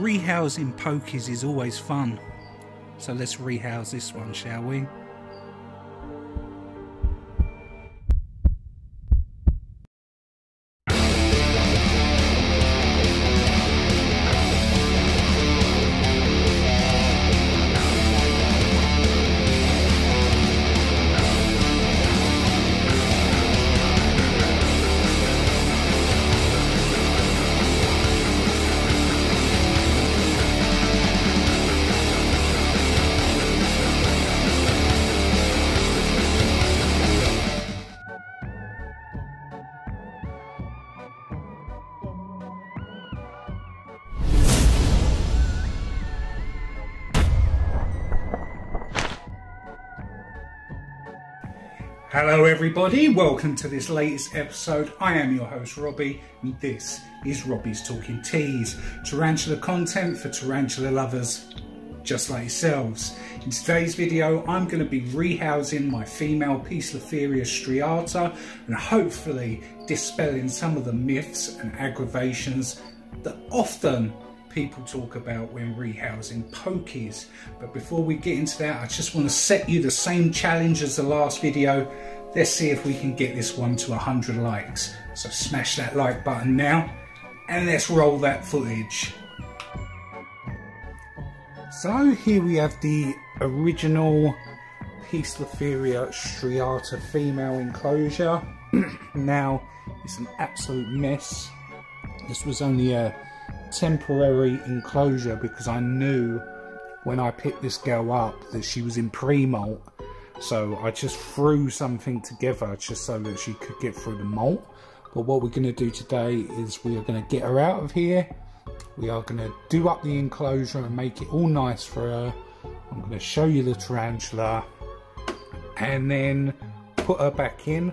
Rehousing pokies is always fun, so let's rehouse this one, shall we? Hello everybody, welcome to this latest episode. I am your host Robbie and this is Robbiestalkingts, tarantula content for tarantula lovers just like yourselves. In today's video I'm going to be rehousing my female Poecilotheria striata and hopefully dispelling some of the myths and aggravations that often people talk about when rehousing pokies. But before we get into that, I just want to set you the same challenge as the last video. Let's see if we can get this one to 100 likes. So smash that like button now and let's roll that footage. So here we have the original Poecilotheria striata female enclosure. Now it's an absolute mess. This was only a temporary enclosure because I knew when I picked this girl up that she was in pre-molt, so I just threw something together just so that she could get through the molt. But what we're going to do today is we are going to get her out of here. We are going to do up the enclosure and make it all nice for her. I'm going to show you the tarantula and then put her back in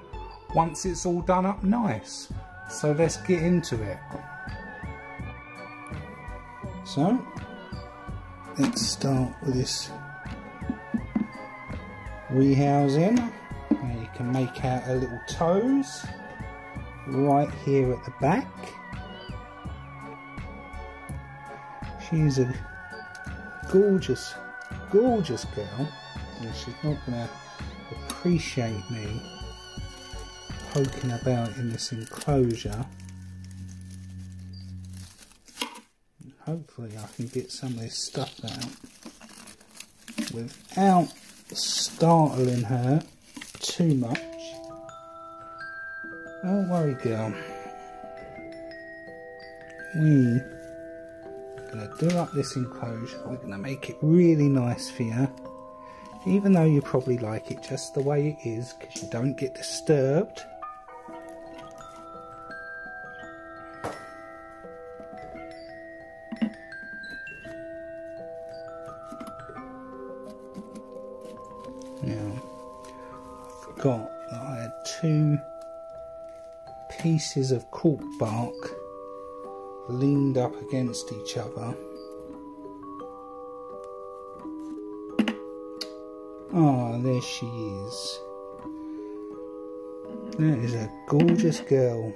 once it's all done up nice. So let's get into it. So, let's start with this rehousing. Now you can make out her little toes right here at the back. She's a gorgeous, gorgeous girl, and she's not going to appreciate me poking about in this enclosure. Hopefully I can get some of this stuff out without startling her too much. Don't worry girl, we're going to do up this enclosure. We're going to make it really nice for you, even though you probably like it just the way it is because you don't get disturbed. Now, I forgot that I had two pieces of cork bark leaned up against each other. Ah, there she is. That is a gorgeous girl.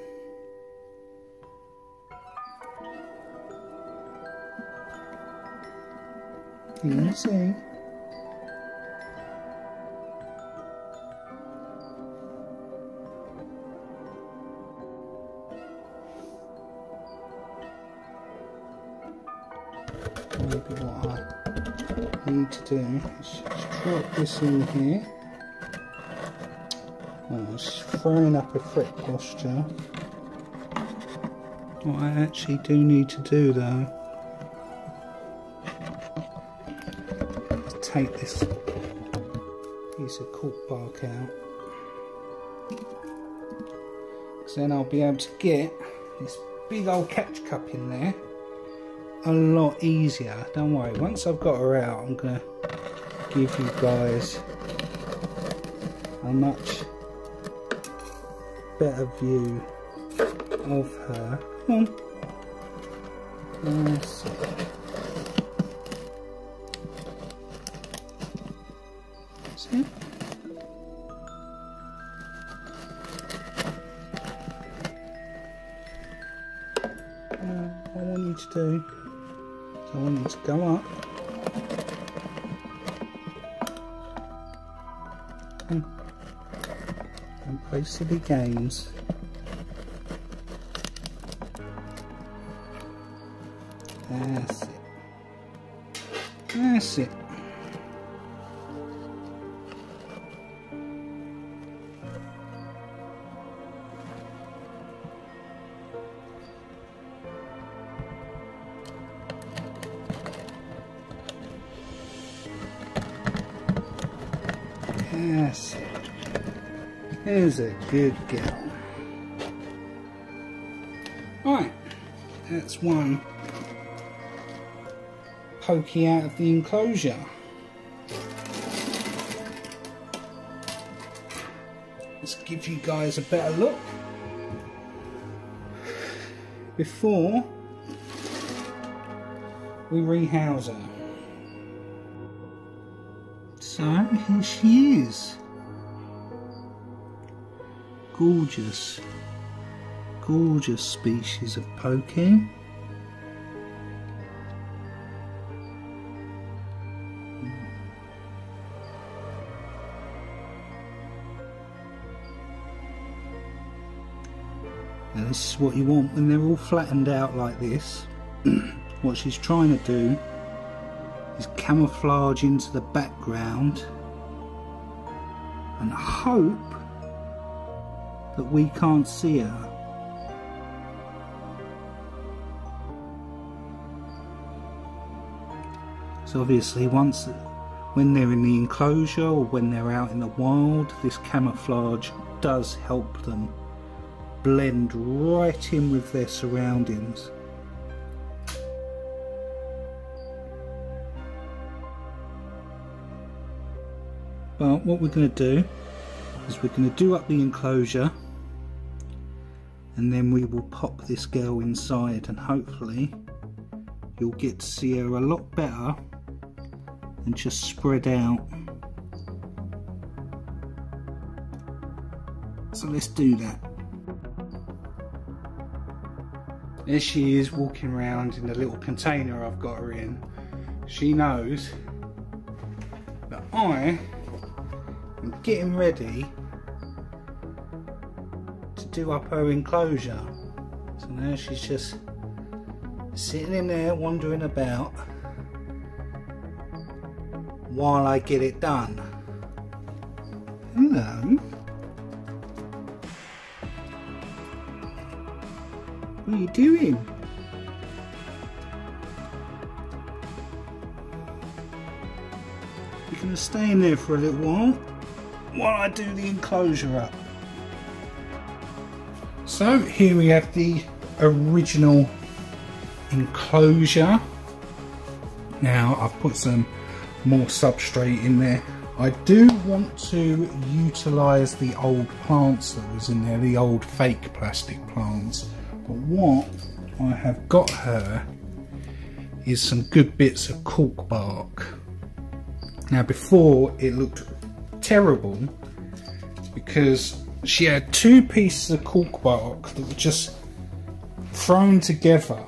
Can you see? Maybe what I need to do is just drop this in here. Oh, it's throwing up a fret posture. What I actually do need to do though is take this piece of cork bark out, because then I'll be able to get this big old catch cup in there a lot easier. Don't worry, once I've got her out I'm going to give you guys a much better view of her. Come on. Let's see. See? What I want you to do I want you to go up and play silly games. That's it. That's it. That's it. There's a good girl. Right, that's one Pokey out of the enclosure. Let's give you guys a better look before we rehouse her. So here she is. Gorgeous, gorgeous species of Pokey. Now this is what you want when they're all flattened out like this. What she's trying to do is camouflage into the background and hope that we can't see her. So obviously when they're in the enclosure or when they're out in the wild, this camouflage does help them blend right in with their surroundings. But what we're going to do is we're going to do up the enclosure and then we will pop this girl inside, and hopefully you'll get to see her a lot better and just spread out. So let's do that. There she is, walking around in the little container I've got her in. She knows that I am getting ready to do up her enclosure. So now she's just sitting in there wandering about while I get it done. Hello. What are you doing? You're going to stay in there for a little while I do the enclosure up. So here we have the original enclosure. Now I've put some more substrate in there. I do want to utilise the old plants that was in there, the old fake plastic plants. But what I have got her is some good bits of cork bark. Now before it looked terrible because she had two pieces of cork bark that were just thrown together.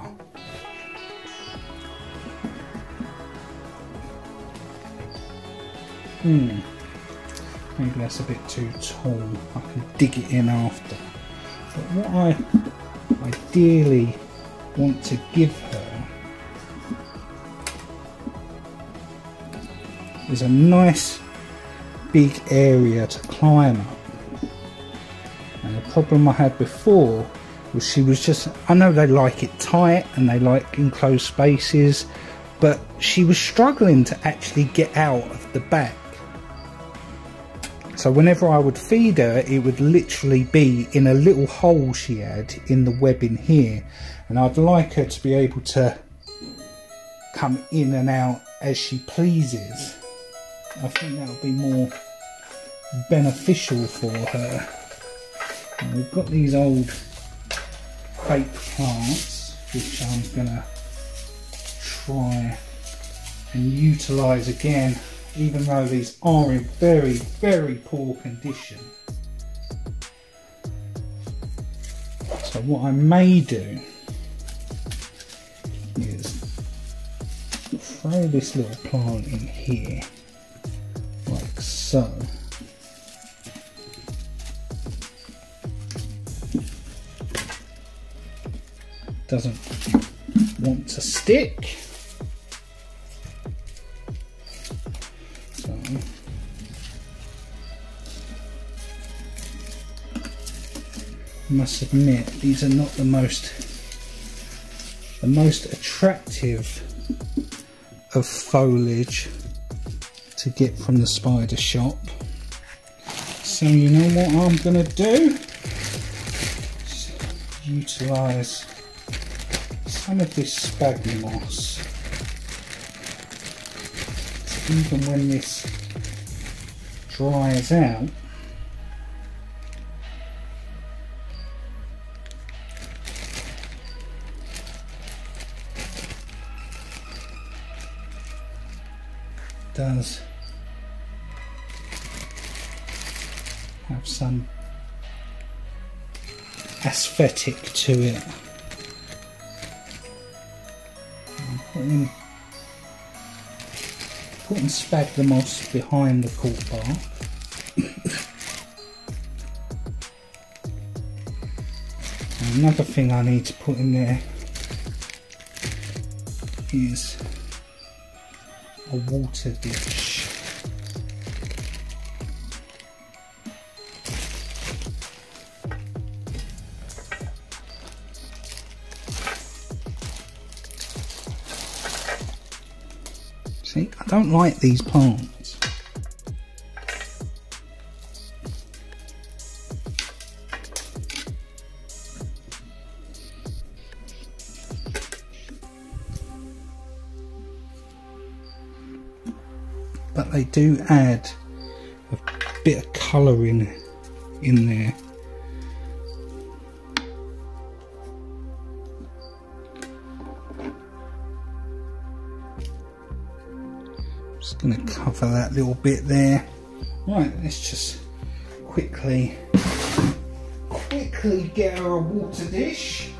Maybe that's a bit too tall. I can dig it in after. But what I ideally want to give her is a nice big area to climb up. And the problem I had before was she was just, I know they like it tight and they like enclosed spaces, but she was struggling to actually get out of the back. So whenever I would feed her, it would literally be in a little hole she had in the webbing here. And I'd like her to be able to come in and out as she pleases. I think that would be more beneficial for her. And we've got these old fake plants, which I'm going to try and utilise again, even though these are in very, very poor condition. So what I may do is throw this little plant in here, like so. Doesn't want to stick. So I must admit, these are not the most attractive of foliage to get from the spider shop. So you know what I'm gonna do? Utilise some of this sphagnum moss. So even when this dries out, does have some aesthetic to it. I'm putting sphagnum moss behind the cork bark. Another thing I need to put in there is a water dish. See, I don't like these plants. But they do add a bit of colouring in there. Just going to cover that little bit there. Right, let's just quickly get her a water dish.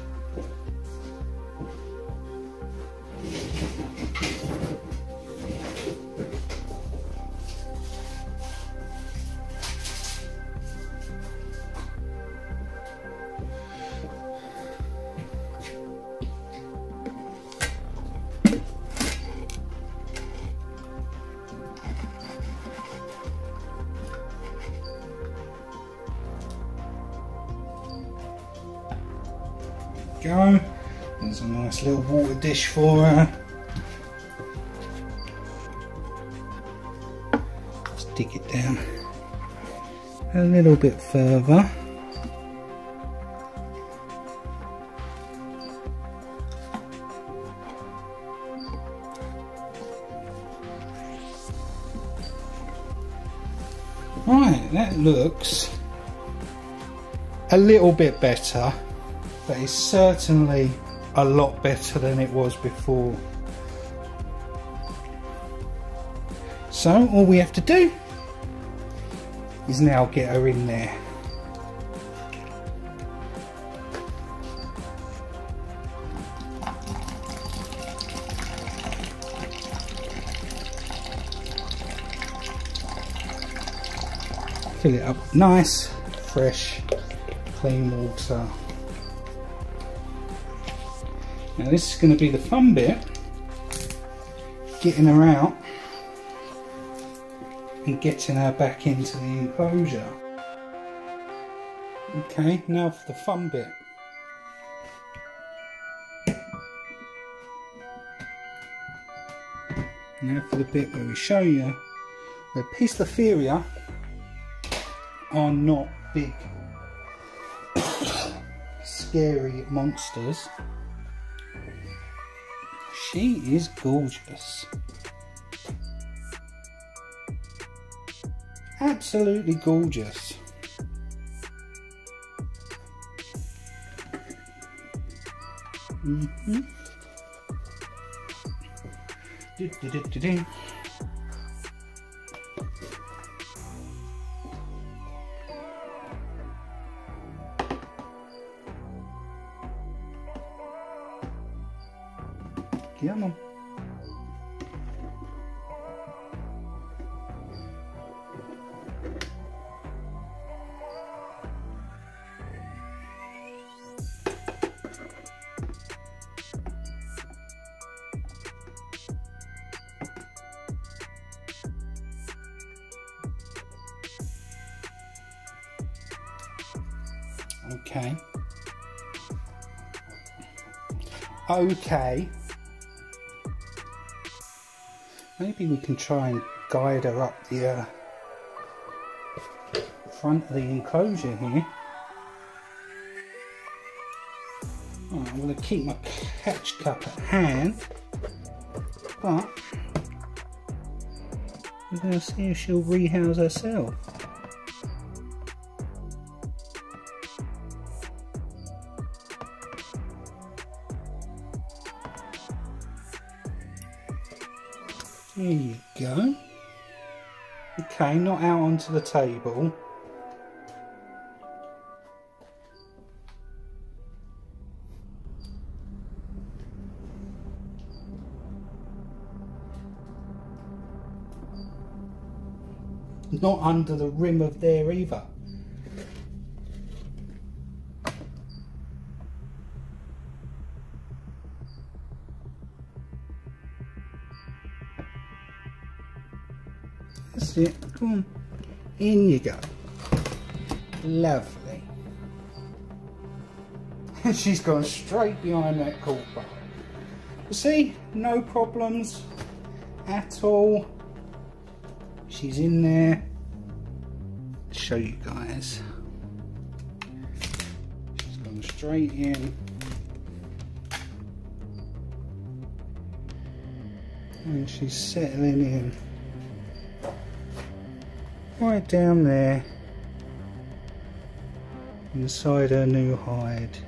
Go. There's a nice little water dish for her. Let's dig it down a little bit further. Right, that looks a little bit better. But it's certainly a lot better than it was before. So all we have to do is now get her in there. Fill it up nice, fresh, clean water. Now this is going to be the fun bit, getting her out and getting her back into the enclosure. Okay, now for the fun bit. Now for the bit where we show you where Poecilotheria are not big, scary monsters. She is gorgeous. Absolutely gorgeous. Come on. Okay. Okay. Maybe we can try and guide her up the front of the enclosure here. Right, I'm going to keep my catch cup at hand, but we're going to see if she'll rehouse herself. There you go. Okay, not out onto the table. Not under the rim of there either. That's it. Come on. In you go. Lovely. She's gone straight behind that cool bar. You see, no problems at all. She's in there. Show you guys. She's gone straight in. And she's settling in. Right down there. Inside her new hide.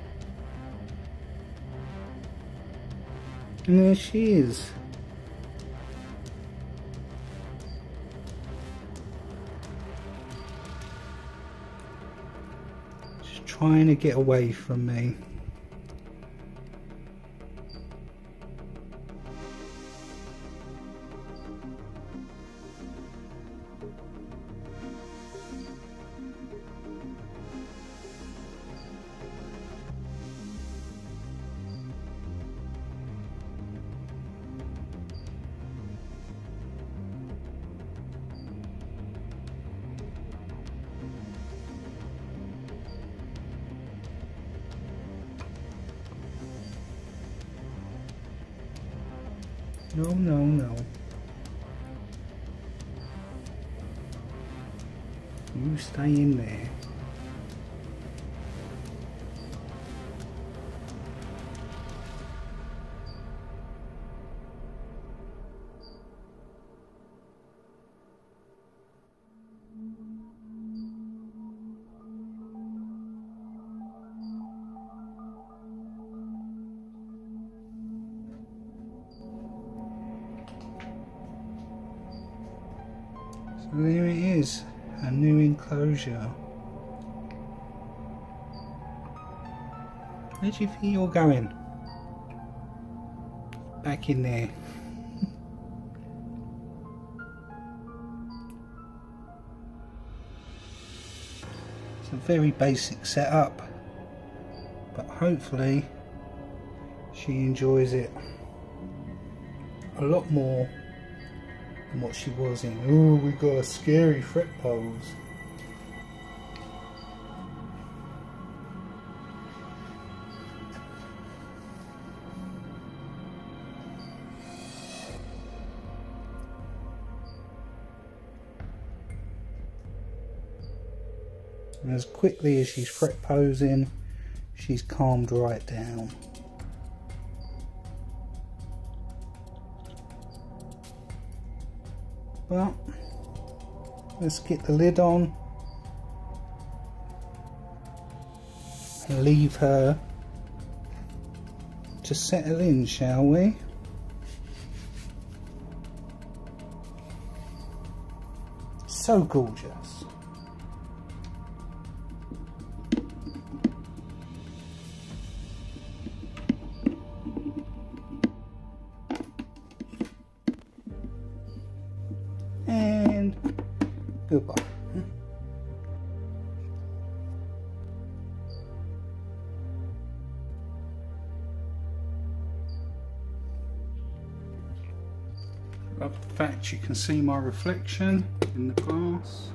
And there she is. Just trying to get away from me. No, no, no. You stay in there. So there it is, a new enclosure. Where do you think you're going? Back in there. It's a very basic setup, but hopefully she enjoys it a lot more than what she was in. Oh, we got a scary fret pose. And as quickly as she's fret posing, she's calmed right down. But let's get the lid on and leave her to settle in, shall we? So gorgeous. And goodbye. Love the fact you can see my reflection in the glass.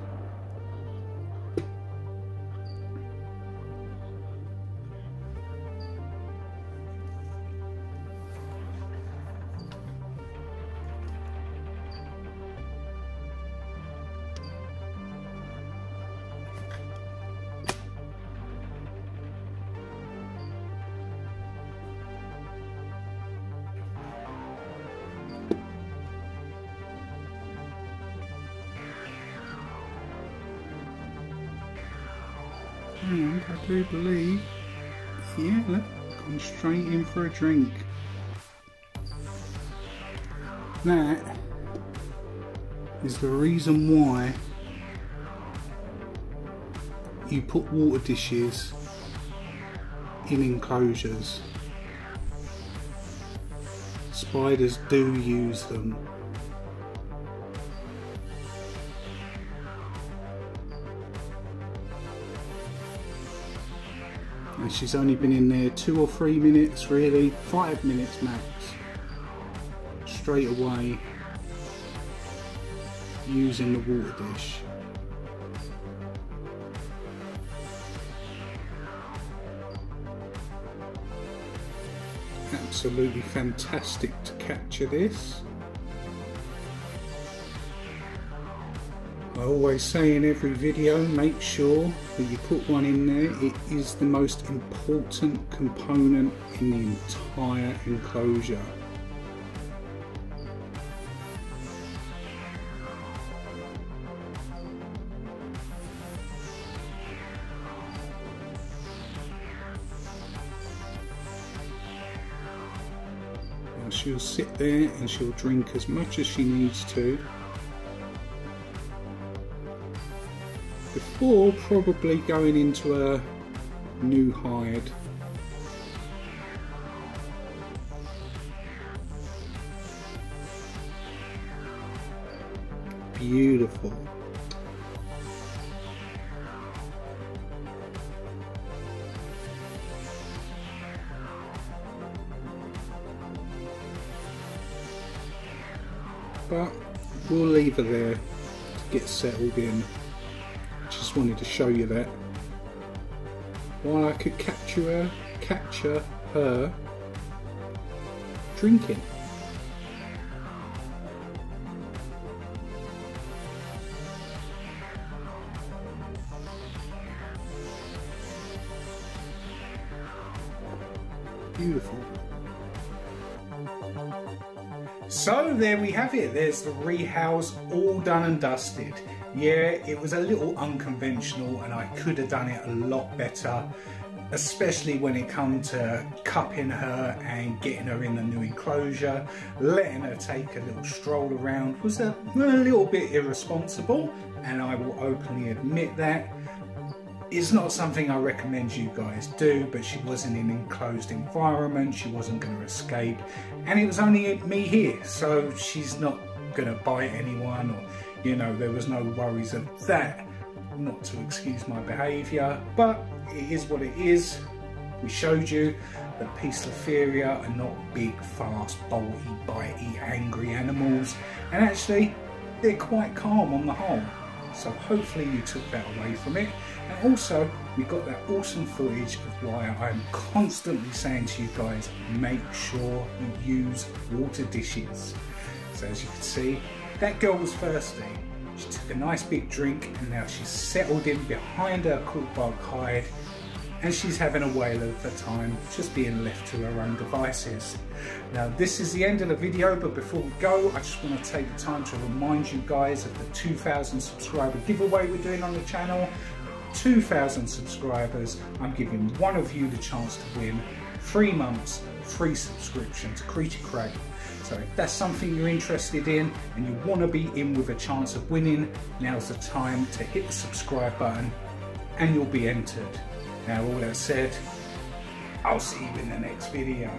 I do believe. Yeah, look, gone straight in for a drink. That is the reason why you put water dishes in enclosures. Spiders do use them. And she's only been in there 2 or 3 minutes, really, 5 minutes max. Straight away using the water dish. Absolutely fantastic to capture this. I always say in every video, make sure that you put one in there. It is the most important component in the entire enclosure. Now she'll sit there and she'll drink as much as she needs to, before probably going into a new hide. Beautiful. But we'll leave her there to get settled in. Just wanted to show you that. While I could capture her drinking. Beautiful. So there we have it. There's the rehouse all done and dusted. Yeah, it was a little unconventional and I could have done it a lot better, especially when it comes to cupping her and getting her in the new enclosure. Letting her take a little stroll around was a little bit irresponsible, and I will openly admit that. It's not something I recommend you guys do, but she was in an enclosed environment, she wasn't going to escape, and it was only me here, so she's not going to bite anyone, or you know, there was no worries of that. Not to excuse my behaviour, but it is what it is. We showed you that Poecilotheria are not big, fast, bolty, bitey, angry animals, and actually they're quite calm on the whole. So hopefully you took that away from it. And also we got that awesome footage of why I'm constantly saying to you guys, make sure you use water dishes. So as you can see, that girl was thirsty. She took a nice big drink and now she's settled in behind her cork bark hide, and she's having a whale of a time, just being left to her own devices. Now this is the end of the video, but before we go, I just want to take the time to remind you guys of the 2,000 subscriber giveaway we're doing on the channel. 2,000 subscribers, I'm giving one of you the chance to win 3 months free subscription to Creature Crate. So if that's something you're interested in and you want to be in with a chance of winning, now's the time to hit the subscribe button and you'll be entered. Now all that said, I'll see you in the next video.